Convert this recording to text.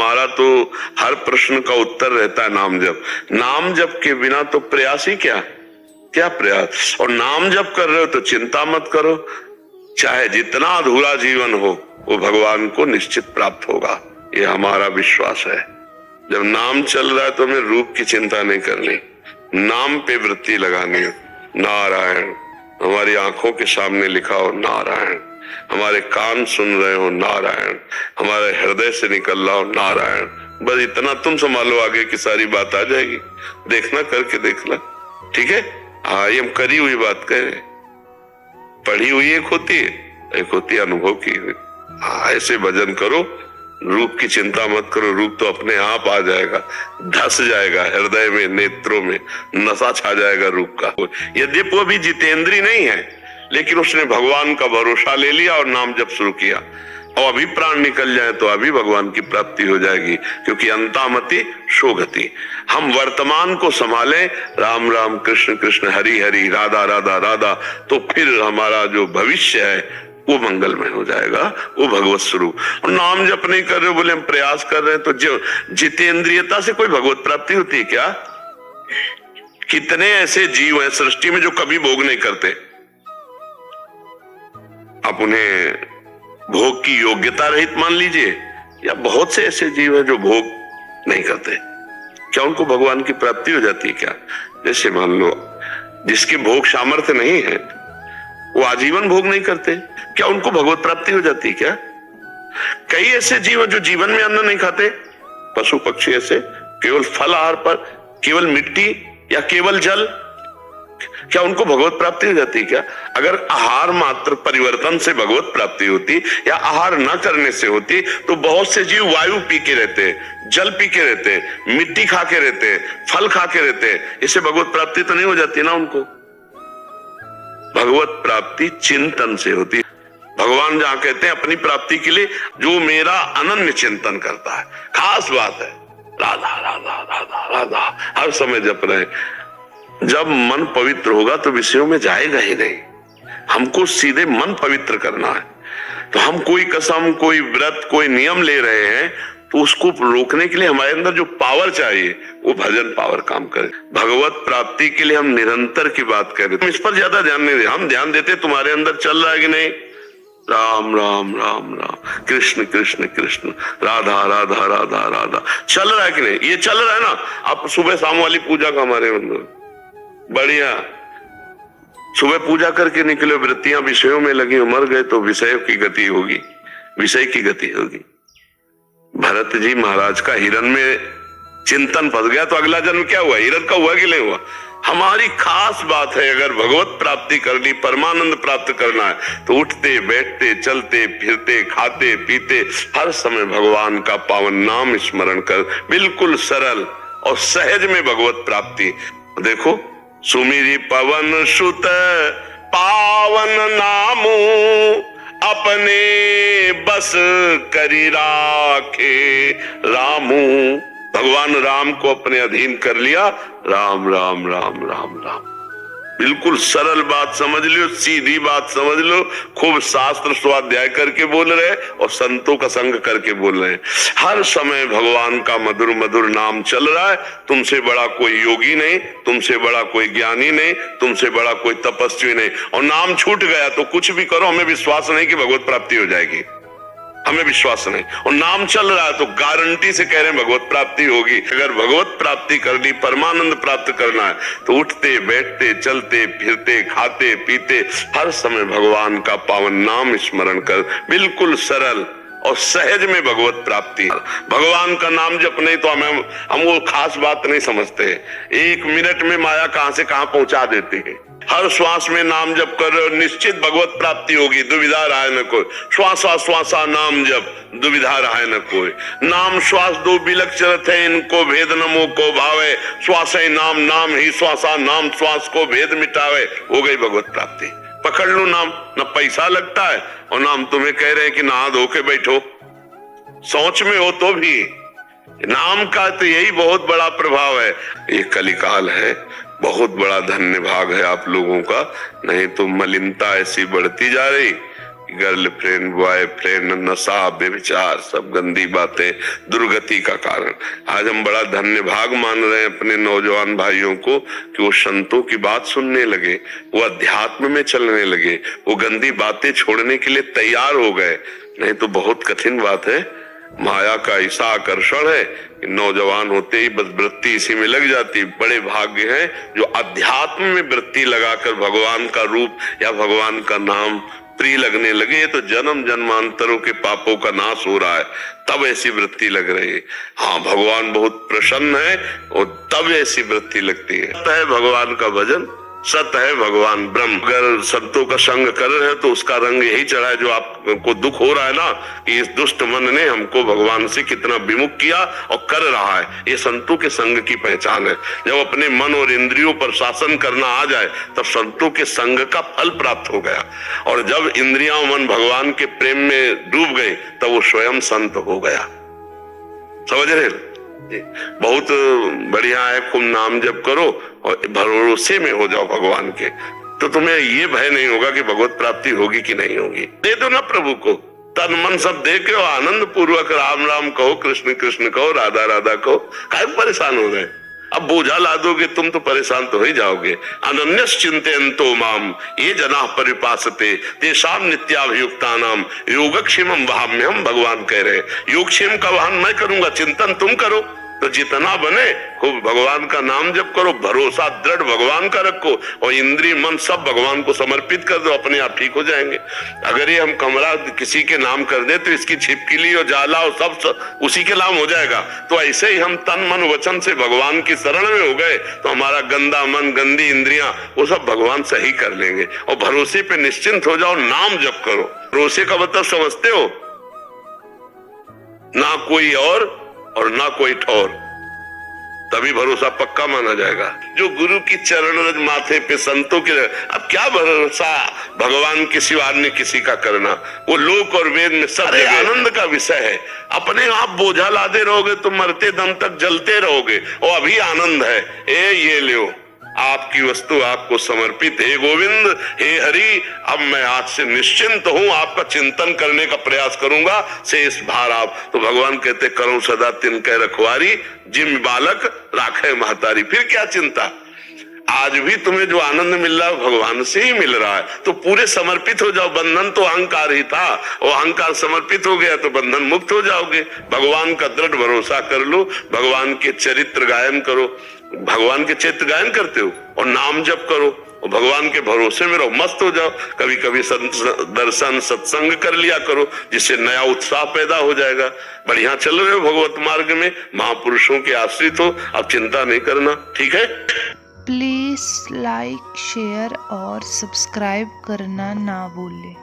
हमारा तो हर प्रश्न का उत्तर रहता है नाम जप। नाम जप के बिना तो प्रयास ही क्या, क्या प्रयास। और नाम जप कर रहे हो तो चिंता मत करो, चाहे जितना अधूरा जीवन हो वो भगवान को निश्चित प्राप्त होगा, ये हमारा विश्वास है। जब नाम चल रहा है तो हमें रूप की चिंता नहीं करनी, नाम पे वृत्ति लगानी। नारायण हमारी आंखों के सामने लिखा हो नारायण, हमारे कान सुन रहे हो नारायण, हमारे हृदय से निकल रहा हो नारायण। बस इतना तुम संभालो, आगे की सारी बात आ जाएगी। देखना, करके देखना, ठीक है। हाँ, ये हम करी हुई बात कह रहे, पढ़ी हुई एक होती है, एक होती है अनुभव की हुई। हाँ, ऐसे भजन करो, रूप की चिंता मत करो, रूप तो अपने आप आ जाएगा, धस जाएगा हृदय में, नेत्रों में नशा छा जाएगा रूप का। यद्यपि वो भी जितेंद्री नहीं है, लेकिन उसने भगवान का भरोसा ले लिया और नाम जप शुरू किया। और अभी प्राण निकल जाए तो अभी भगवान की प्राप्ति हो जाएगी, क्योंकि अंतामति शोगति। हम वर्तमान को संभालें, राम राम कृष्ण कृष्ण हरि हरि राधा राधा राधा, तो फिर हमारा जो भविष्य है वो मंगलमय हो जाएगा, वो भगवत स्वरूप। और नाम जप नहीं कर रहे हो, बोले हम प्रयास कर रहे हैं, तो जो जितेंद्रियता से कोई भगवत प्राप्ति होती है क्या? कितने ऐसे जीव हैं सृष्टि में जो कभी भोग नहीं करते, आप उन्हें भोग की योग्यता रहित मान लीजिए, या बहुत से ऐसे जीव हैं जो भोग नहीं करते, क्या उनको भगवान की प्राप्ति हो जाती है क्या? जैसे मान लो जिसके भोग सामर्थ्य नहीं है, वो आजीवन भोग नहीं करते, क्या उनको भगवत प्राप्ति हो जाती है क्या? कई ऐसे जीव जो जीवन में अन्न नहीं खाते, पशु पक्षी ऐसे, केवल फल आहार पर, केवल मिट्टी या केवल जल, क्या उनको भगवत प्राप्ति हो जाती है क्या? अगर आहार मात्र परिवर्तन से भगवत प्राप्ति होती या आहार न करने से होती, तो बहुत से जीव वायु पी के रहते, जल पी के रहते, मिट्टी खा के रहते, फल खा के रहते, इससे भगवत प्राप्ति तो नहीं हो जाती ना उनको। भगवत प्राप्ति चिंतन से होती। भगवान जहां कहते हैं अपनी प्राप्ति के लिए जो मेरा अनन्य चिंतन करता है, खास बात है, राधा राधा राधा राधा हर समय जप रहे। जब मन पवित्र होगा तो विषयों में जाएगा ही नहीं। हमको सीधे मन पवित्र करना है, तो हम कोई कसम, कोई व्रत, कोई नियम ले रहे हैं, तो उसको रोकने के लिए हमारे अंदर जो पावर चाहिए वो भजन पावर काम करे। भगवत प्राप्ति के लिए हम निरंतर की बात कर रहे, हम इस पर ज्यादा ध्यान नहीं दे, हम ध्यान देते तुम्हारे अंदर चल रहा है कि नहीं, राम राम राम राम कृष्ण कृष्ण कृष्ण राधा राधा राधा राधा, चल रहा है कि नहीं? ये चल रहा है ना। आप सुबह शाम वाली पूजा का हमारे अंदर बढ़िया, सुबह पूजा करके निकले, वृत्तियां विषयों में लगी, मर गए तो विषयों की गति होगी, विषय की गति होगी। भरत जी महाराज का हिरण में चिंतन फंस गया, तो अगला जन्म क्या हुआ? हिरण का हुआ कि नहीं हुआ? हमारी खास बात है, अगर भगवत प्राप्ति करनी, परमानंद प्राप्त करना है, तो उठते बैठते चलते फिरते खाते पीते हर समय भगवान का पावन नाम स्मरण कर, बिल्कुल सरल और सहज में भगवत प्राप्ति। देखो, सुमिरी पवन सुत पावन नामू, अपने बस करी राखे रामू। भगवान राम को अपने अधीन कर लिया, राम राम राम राम राम। बिल्कुल सरल बात समझ लो, सीधी बात समझ लो। खूब शास्त्र स्वाध्याय करके बोल रहे और संतों का संग करके बोल रहे हैं। हर समय भगवान का मधुर मधुर नाम चल रहा है। तुमसे बड़ा कोई योगी नहीं, तुमसे बड़ा कोई ज्ञानी नहीं, तुमसे बड़ा कोई तपस्वी नहीं। और नाम छूट गया तो कुछ भी करो, हमें विश्वास नहीं कि भगवत प्राप्ति हो जाएगी, हमें विश्वास नहीं। और नाम चल रहा है तो गारंटी से कह रहे हैं भगवत प्राप्ति होगी। अगर भगवत प्राप्ति करनी, परमानंद प्राप्त करना है, तो उठते बैठते चलते फिरते खाते पीते हर समय भगवान का पावन नाम स्मरण कर, बिल्कुल सरल और सहज में भगवत प्राप्ति। भगवान का नाम जप नहीं तो हम वो खास बात नहीं समझते। एक मिनट में माया कहां से कहां पहुंचा देते हैं। हर श्वास में नाम जप कर रहे हो, निश्चित भगवत प्राप्ति होगी, दुविधा रहा न कोई। श्वासा श्वासा नाम जप, दुविधा रहा न कोई। नाम श्वास दो बिलक चलत है, इनको भेद नमो को भावे। श्वास नाम, नाम ही श्वासा, नाम श्वास को भेद मिटावे। हो गई भगवत प्राप्ति। पकड़ लो नाम, न पैसा लगता है और नाम तुम्हें कह रहे हैं कि नहा धो के बैठो, सोच में हो तो भी। नाम का तो यही बहुत बड़ा प्रभाव है। ये कलिकाल है, बहुत बड़ा धन्य भाग है आप लोगों का, नहीं तो मलिनता ऐसी बढ़ती जा रही, गर्लफ्रेंड, बॉयफ्रेंड, नशा, बेविचार, सब गंदी बातें दुर्गति का कारण। आज हम बड़ा धन्य भाग मान रहे हैं अपने नौजवान भाइयों को कि वो संतों की बात सुनने लगे, वो अध्यात्म में चलने लगे, वो गंदी बातें छोड़ने के लिए तैयार हो गए। नहीं तो बहुत कठिन बात है। माया का ऐसा आकर्षण है कि नौजवान होते ही बस वृत्ति इसी में लग जाती। बड़े भाग्य हैं जो अध्यात्म में वृत्ति लगाकर भगवान का रूप या भगवान का नाम प्रिय लगने लगे। ये तो जन्म जन्मांतरों के पापों का नाश हो रहा है, तब ऐसी वृत्ति लग रही है। हाँ, भगवान बहुत प्रसन्न है और तब ऐसी वृत्ति लगती है। सत्य है भगवान का भजन, सत्य है भगवान ब्रह्म। अगर संतों का संग कर रहे हैं तो उसका रंग यही चढ़ा है। जो आपको दुख हो रहा है ना कि इस दुष्ट मन ने हमको भगवान से कितना विमुख किया और कर रहा है, ये संतों के संग की पहचान है। जब अपने मन और इंद्रियों पर शासन करना आ जाए तब संतों के संग का फल प्राप्त हो गया। और जब इंद्रियां और मन भगवान के प्रेम में डूब गए तब वो स्वयं संत हो गया। समझ रहे? बहुत बढ़िया है। खूब नाम जप करो और भरोसे में हो जाओ भगवान के, तो तुम्हें ये भय नहीं होगा कि भगवत प्राप्ति होगी कि नहीं होगी। दे दो ना प्रभु को, तन मन सब दे के आनंद पूर्वक राम राम कहो, कृष्ण कृष्ण कहो, राधा राधा कहो। काहे परेशान हो गए? अब बोझा ला दोगे तुम तो परेशान तो हो ही जाओगे। अनन्यस चिंतयन्तो माम ये जनाः परिपासते तेषां नित्याभियुक्तानां योगक्षेमं वहाम्यहम्। भगवान कह रहे योगक्षेम का वहन मैं करूंगा, चिंतन तुम करो। तो जितना बने खूब भगवान का नाम जप करो, भरोसा दृढ़ भगवान का रखो और इंद्रिय मन सब भगवान को समर्पित कर दो, अपने आप ठीक हो जाएंगे। अगर ये हम कमरा किसी के नाम कर दे तो इसकी छिपकली और जाला और सब उसी के नाम हो जाएगा। तो ऐसे ही हम तन मन वचन से भगवान की शरण में हो गए तो हमारा गंदा मन, गंदी इंद्रियां वो सब भगवान सही कर लेंगे। और भरोसे पे निश्चिंत हो जाओ, नाम जप करो। भरोसे का मतलब समझते हो? ना कोई और ना कोई ठौर, तभी भरोसा पक्का माना जाएगा। जो गुरु की चरण रज माथे पे संतों के, अब क्या भरोसा भगवान के सिवा अन्य किसी का करना। वो लोक और वेद में सब आनंद का विषय है। अपने आप बोझा लादे रहोगे तो मरते दम तक जलते रहोगे। और अभी आनंद है, ये लो आपकी वस्तु आपको समर्पित। हे गोविंद, हे हरि, अब मैं आज से निश्चिंत हूं, आपका चिंतन करने का प्रयास करूंगा। शेष भार आप। तो भगवान कहते करो सदा तिनके रखवारी, जिम बालक राखे महतारी। फिर क्या चिंता? आज भी तुम्हें जो आनंद मिल रहा है भगवान से ही मिल रहा है, तो पूरे समर्पित हो जाओ। बंधन तो अहंकार ही था, और अहंकार समर्पित हो गया तो बंधन मुक्त हो जाओगे। भगवान का दृढ़ भरोसा कर लो, भगवान के चरित्र गायन करो। भगवान के चरित्र गायन करते हो और नाम जप करो और भगवान के भरोसे में रहो, मस्त हो जाओ। कभी कभी दर्शन सत्संग कर लिया करो, जिससे नया उत्साह पैदा हो जाएगा। बढ़िया चल रहे हो भगवत मार्ग में, महापुरुषों के आश्रित हो, अब चिंता नहीं करना। ठीक है? प्लीज लाइक, शेयर और सब्सक्राइब करना ना भूलें।